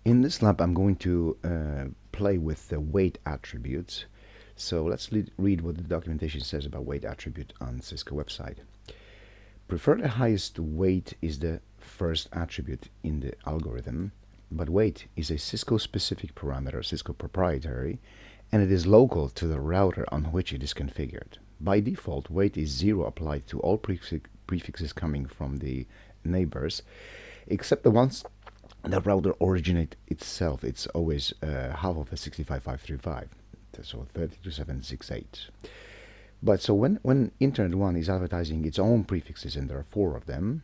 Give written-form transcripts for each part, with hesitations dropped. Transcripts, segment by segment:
In this lab, I'm going to play with the weight attributes. So let's read what the documentation says about weight attribute on Cisco website. Prefer the highest weight is the first attribute in the algorithm, but weight is a Cisco-specific parameter, Cisco proprietary, and it is local to the router on which it is configured. By default, weight is 0 applied to all prefixes coming from the neighbors, except the ones the router originate itself. It's always half of a 65535, so 32768. But so when Internet 1 is advertising its own prefixes, and there are 4 of them,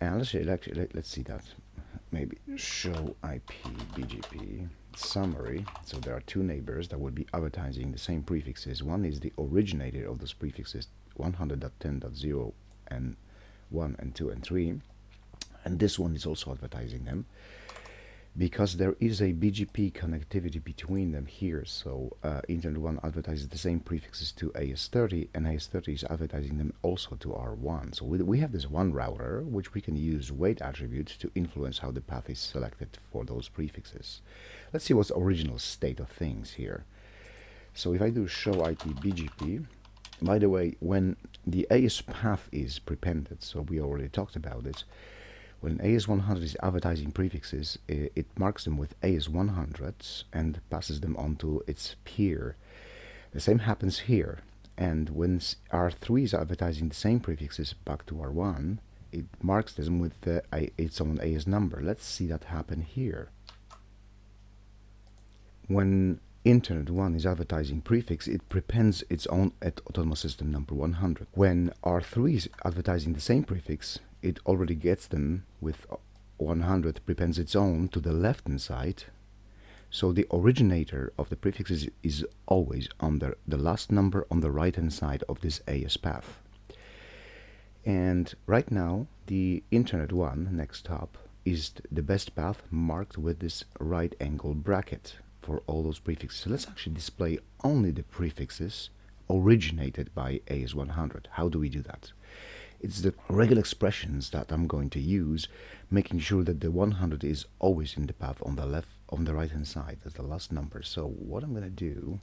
and let's see that. Maybe show IP BGP Summary. So there are 2 neighbors that would be advertising the same prefixes. One is the originator of those prefixes, 100.10.0 and 1 and 2 and 3. And this one is also advertising them, because there is a BGP connectivity between them here. So Internet 1 advertises the same prefixes to AS30, and AS30 is advertising them also to R1. So we have this one router which we can use weight attributes to influence how the path is selected for those prefixes. Let's see what's the original state of things here. So if I do show IP BGP, by the way, when the AS path is prepended, so we already talked about it, when AS100 is advertising prefixes, it marks them with AS100 and passes them on to its peer. The same happens here. And when R3 is advertising the same prefixes back to R1, it marks them with its own AS number. Let's see that happen here. When Internet 1 is advertising prefix, it prepends its own at autonomous system number 100. When R3 is advertising the same prefix, it already gets them with 100, prepends its own to the left-hand side. So the originator of the prefixes is always under the last number on the right-hand side of this AS path. And right now, the Internet 1 next top is the best path, marked with this right angle bracket for all those prefixes. So let's actually display only the prefixes originated by AS100. How do we do that? It's the regular expressions that I'm going to use, making sure that the 100 is always in the path on the right hand side as the last number. So what I'm going to do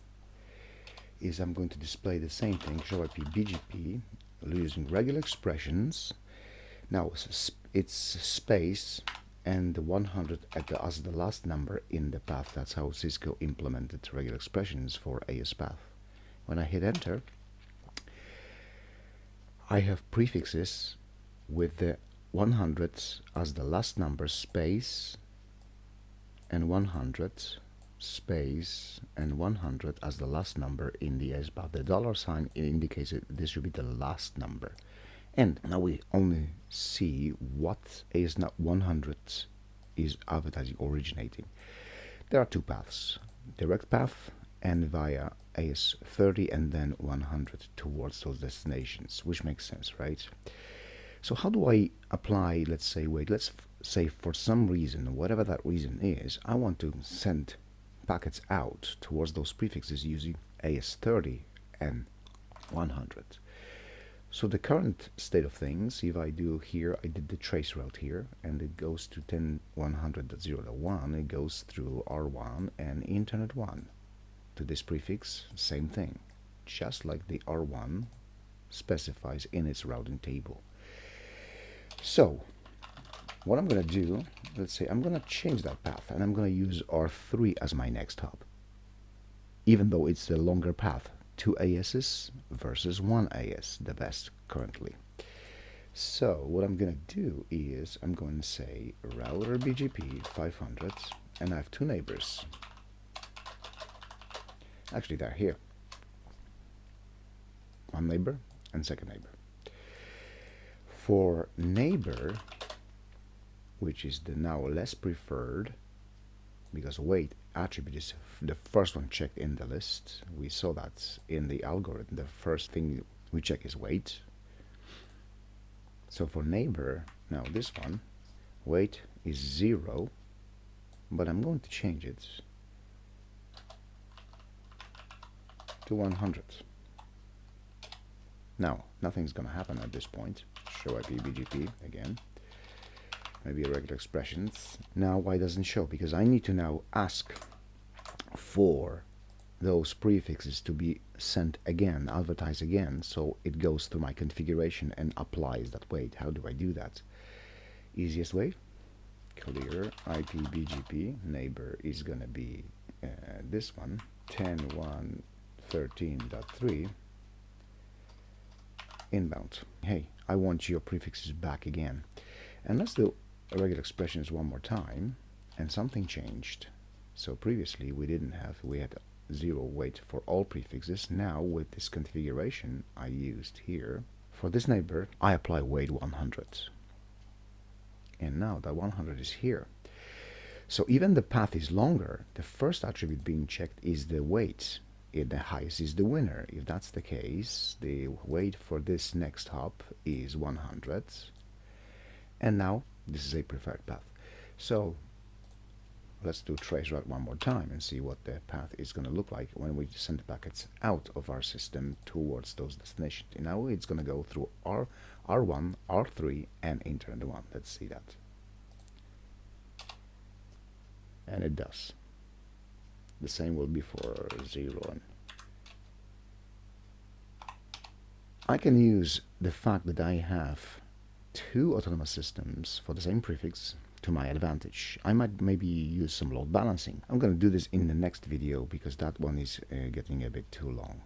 is I'm going to display the same thing, show IP BGP, using regular expressions. Now it's space and the 100 as the last number in the path. That's how Cisco implemented regular expressions for AS path. When I hit enter, I have prefixes with the 100 as the last number, space, and 100, space, and 100 as the last number in the AS path. The $sign indicates that this should be the last number. And now we only see what AS 100 is advertising, originating. There are 2 paths, direct path and via AS30 and then 100 towards those destinations, which makes sense, right? So how do I apply, let's say, weight? Let's say for some reason, whatever that reason is, I want to send packets out towards those prefixes using AS30 and 100. So the current state of things, if I do here, I did the trace route here, and it goes to 10.100.0.1, it goes through R1 and Internet 1. To this prefix, same thing, just like the R1 specifies in its routing table. So what I'm going to do, let's say I'm going to change that path, and I'm going to use R3 as my next hop, even though it's the longer path. 2 ASs versus 1 AS, the best currently. So what I'm going to do is I'm going to say router BGP 500, and I have 2 neighbors. Actually, they're here. One neighbor and second neighbor. For neighbor, which is the now less preferred, because weight attribute is the first one checked in the list. We saw that in the algorithm. The first thing we check is weight. So for neighbor, now this one, weight is 0, but I'm going to change it to 100. Now, nothing's going to happen at this point. Show IP BGP again. maybe regular expressions. Now why doesn't show? Because I need to now ask for those prefixes to be sent again, advertised again, so it goes through my configuration and applies that weight. How do I do that? Easiest way, clear IP BGP neighbor is gonna be this one, 10.1.13.3 inbound. Hey, I want your prefixes back again. And let's do regular expressions one more time, and something changed. So previously we had 0 weight for all prefixes. Now with this configuration I used here, for this neighbor I apply weight 100. And now that 100 is here. So even the path is longer, the first attribute being checked is the weight. If the highest is the winner. If that's the case, the weight for this next hop is 100. And now this is a preferred path. So let's do trace route one more time and see what the path is going to look like when we send the packets out of our system towards those destinations. And now it's going to go through R1, R3, and Internet 1. Let's see that. And it does. The same will be for 0. And I can use the fact that I have 2 autonomous systems for the same prefix to my advantage. I might maybe use some load balancing. I'm going to do this in the next video because that one is getting a bit too long.